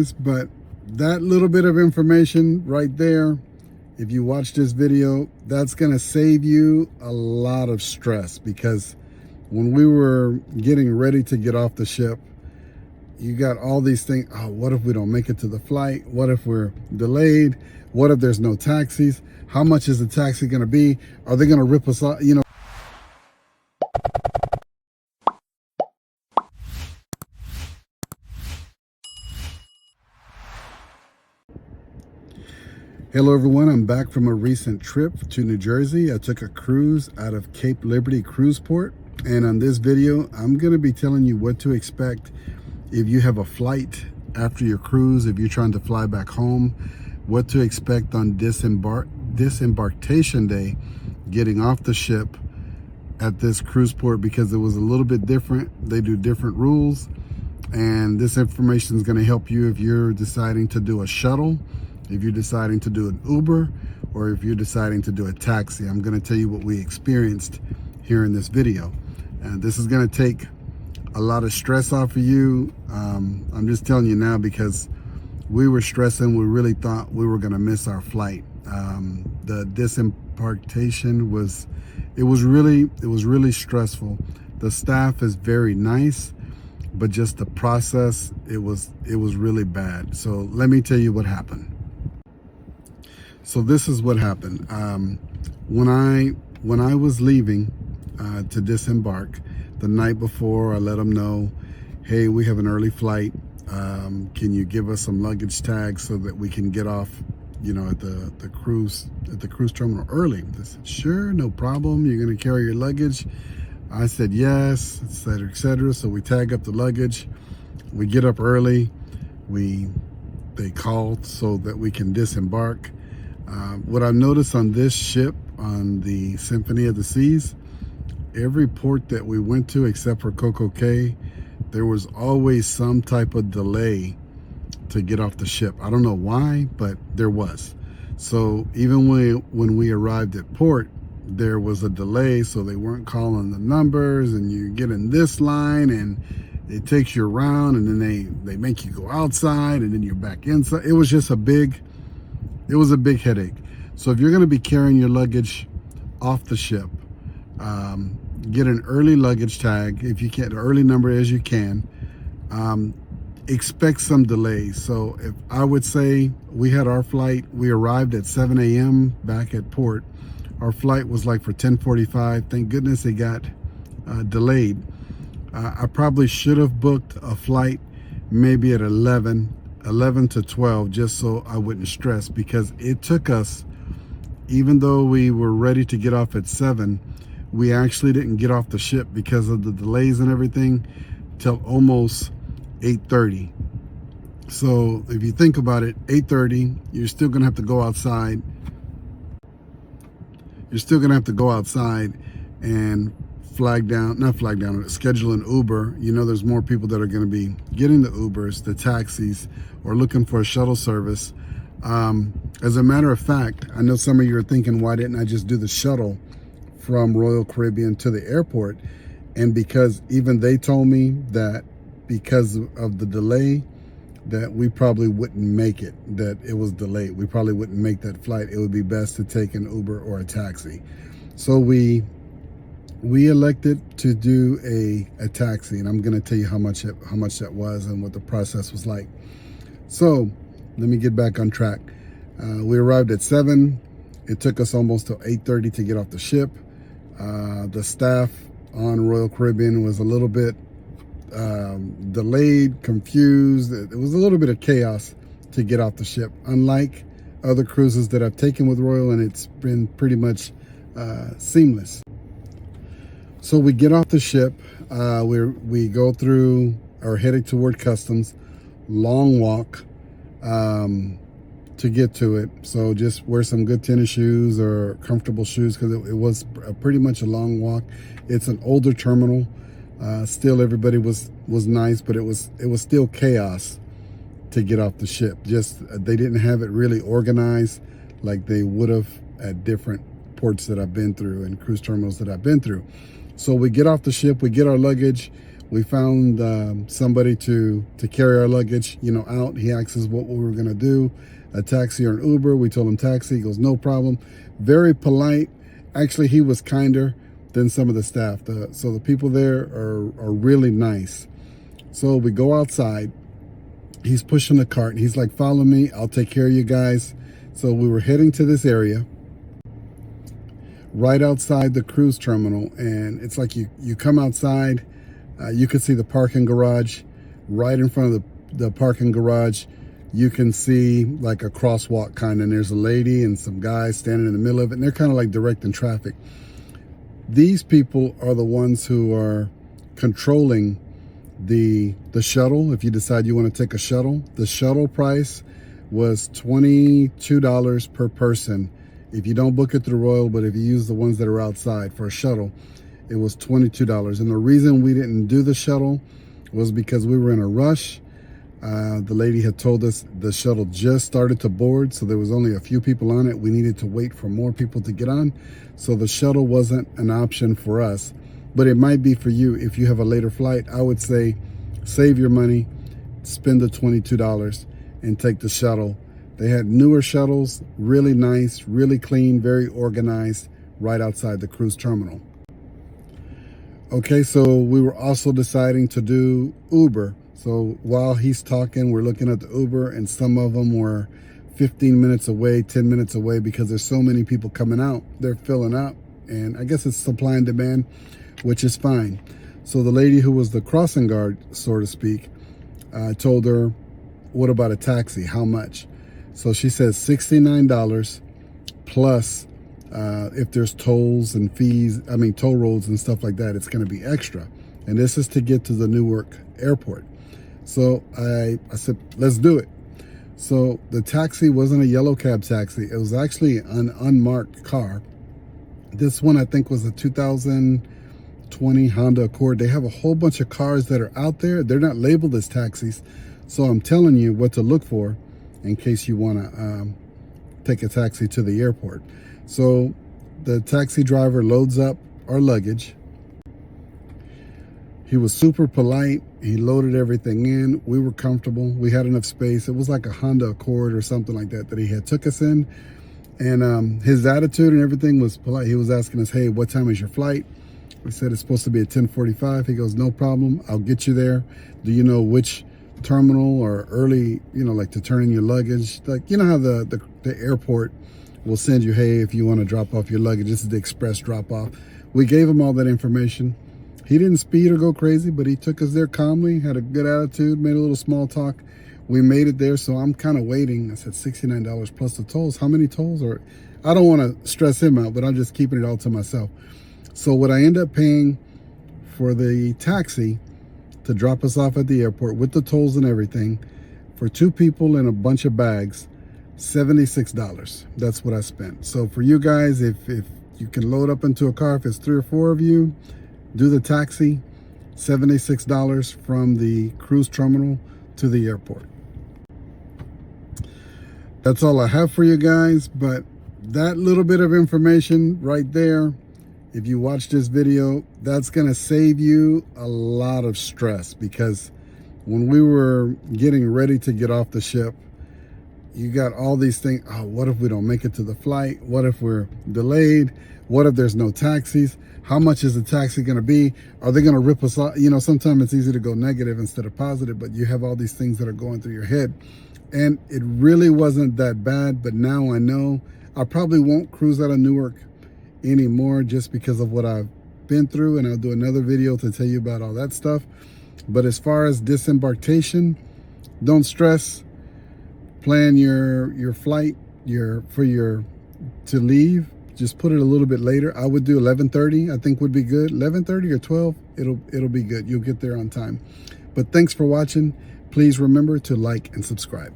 But that little bit of information right there, if you watch this video, that's going to save you a lot of stress, because when we were getting ready to get off the ship, you got all these things. Oh, what if we don't make it to the flight? What if we're delayed? What if there's no taxis? How much is the taxi going to be? Are they going to rip us off? Hello everyone, I'm back from a recent trip to New Jersey. I took a cruise out of Cape Liberty Cruise Port, and on this video I'm going to be telling you what to expect if you have a flight after your cruise, if you're trying to fly back home, what to expect on disembarkation day, getting off the ship at this cruise port, because it was a little bit different. They do different rules, and this information is going to help you if you're deciding to do a shuttle, if you're deciding to do an Uber, or if you're deciding to do a taxi. I'm going to tell you what we experienced here in this video. And this is going to take a lot of stress off of you. I'm just telling you now because we were stressing. We really thought we were going to miss our flight. The disembarkation was really stressful. The staff is very nice, but just the process, it was really bad. So let me tell you what happened. So this is what happened. When I was leaving to disembark, the night before, I let them know, hey, we have an early flight. Can you give us some luggage tags so that we can get off, at the cruise terminal early? They said, sure, no problem. You're going to carry your luggage? I said yes, et cetera, et cetera. So we tag up the luggage. We get up early. They called so that we can disembark. What I noticed on this ship, on the Symphony of the Seas, every port that we went to except for Coco Cay, there was always some type of delay to get off the ship. I don't know why, but there was. So even when we arrived at port, there was a delay, so they weren't calling the numbers, and you get in this line and it takes you around, and then they make you go outside, and then you're back inside. It was just a big headache. So if you're going to be carrying your luggage off the ship, get an early luggage tag. If you can, an early number as you can. Expect some delays. So if I would say we had our flight, we arrived at 7 a.m. back at port. Our flight was like for 10:45. Thank goodness it got delayed. I probably should have booked a flight maybe at 11 to 12, just so I wouldn't stress, because it took us, even though we were ready to get off at 7, we actually didn't get off the ship because of the delays and everything till almost 8:30. So if you think about it, 8:30, you're still gonna have to go outside. And schedule an Uber. There's more people that are going to be getting the Ubers, the taxis, or looking for a shuttle service. As a matter of fact, I know some of you are thinking, why didn't I just do the shuttle from Royal Caribbean to the airport? And because even they told me that because of the delay, that we probably wouldn't make it, that it was delayed. We probably wouldn't make that flight. It would be best to take an Uber or a taxi. So we elected to do a taxi, and I'm going to tell you how much that was and what the process was like. So let me get back on track. We arrived at 7. It took us almost till 8:30 to get off the ship. The staff on Royal Caribbean was a little bit delayed, confused. It was a little bit of chaos to get off the ship, unlike other cruises that I've taken with Royal, and it's been pretty much seamless. So we get off the ship, we go through, or heading toward customs, long walk to get to it. So just wear some good tennis shoes or comfortable shoes, because it was pretty much a long walk. It's an older terminal. Still, everybody was nice, but it was still chaos to get off the ship. Just they didn't have it really organized like they would have at different ports that I've been through and cruise terminals that I've been through. So we get off the ship, we get our luggage, We found somebody to carry our luggage, out. He asked us what we were gonna do, a taxi or an Uber. We told him taxi. He goes, no problem. Very polite. Actually, he was kinder than some of the staff. So the people there are really nice. So we go outside. He's pushing the cart. He's like, follow me. I'll take care of you guys. So we were heading to this area right outside the cruise terminal. And it's like you come outside. You can see the parking garage. Right in front of the parking garage, you can see like a crosswalk kind of. And there's a lady and some guys standing in the middle of it. And they're kind of like directing traffic. These people are the ones who are controlling the shuttle. If you decide you want to take a shuttle, the shuttle price was $22 per person if you don't book it through Royal, but if you use the ones that are outside for a shuttle, it was $22. And the reason we didn't do the shuttle was because we were in a rush. The lady had told us the shuttle just started to board, so there was only a few people on it. We needed to wait for more people to get on, so the shuttle wasn't an option for us. But it might be for you if you have a later flight. I would say save your money, spend the $22 and take the shuttle. They had newer shuttles, really nice, really clean, very organized, right outside the cruise terminal. Okay, so we were also deciding to do Uber. So while he's talking, we're looking at the Uber, and some of them were 15 minutes away, 10 minutes away, because there's so many people coming out. They're filling up, and I guess it's supply and demand, which is fine. So the lady who was the crossing guard, so to speak, told her, what about a taxi? How much? So she says $69 plus if there's tolls and fees, toll roads and stuff like that, it's going to be extra. And this is to get to the Newark Airport. So I said, let's do it. So the taxi wasn't a yellow cab taxi. It was actually an unmarked car. This one, I think, was a 2020 Honda Accord. They have a whole bunch of cars that are out there. They're not labeled as taxis. So I'm telling you what to look for in case you want to take a taxi to the airport. So the taxi driver loads up our luggage. He was super polite. He loaded everything in. We were comfortable. We had enough space. It was like a Honda Accord or something like that he had took us in. And his attitude and everything was polite. He was asking us, hey, what time is your flight? We said it's supposed to be at 10:45. He goes, no problem. I'll get you there. Do you know which terminal or early, like to turn in your luggage? Like, how the airport will send you, hey, if you want to drop off your luggage, this is the express drop off. We gave him all that information. He didn't speed or go crazy, but he took us there calmly, had a good attitude, made a little small talk. We made it there, so I'm kind of waiting. I said $69 plus the tolls. How many tolls? Or I don't want to stress him out, but I'm just keeping it all to myself. So what I end up paying for the taxi to drop us off at the airport with the tolls and everything, for 2 people and a bunch of bags, $76. That's what I spent. So for you guys, if you can load up into a car, if it's 3 or 4 of you, do the taxi, $76 from the cruise terminal to the airport. That's all I have for you guys, but that little bit of information right there, if you watch this video, that's gonna save you a lot of stress, because when we were getting ready to get off the ship, you got all these things. Oh, what if we don't make it to the flight? What if we're delayed? What if there's no taxis? How much is the taxi going to be? Are they going to rip us off? Sometimes it's easy to go negative instead of positive, but you have all these things that are going through your head. And it really wasn't that bad, but now I know I probably won't cruise out of Newark anymore just because of what I've been through, and I'll do another video to tell you about all that stuff. But as far as disembarkation, don't stress. Plan your flight to leave. Just put it a little bit later. I would do 11:30. I think would be good. 11:30 or 12. It'll be good. You'll get there on time. But thanks for watching. Please remember to like and subscribe.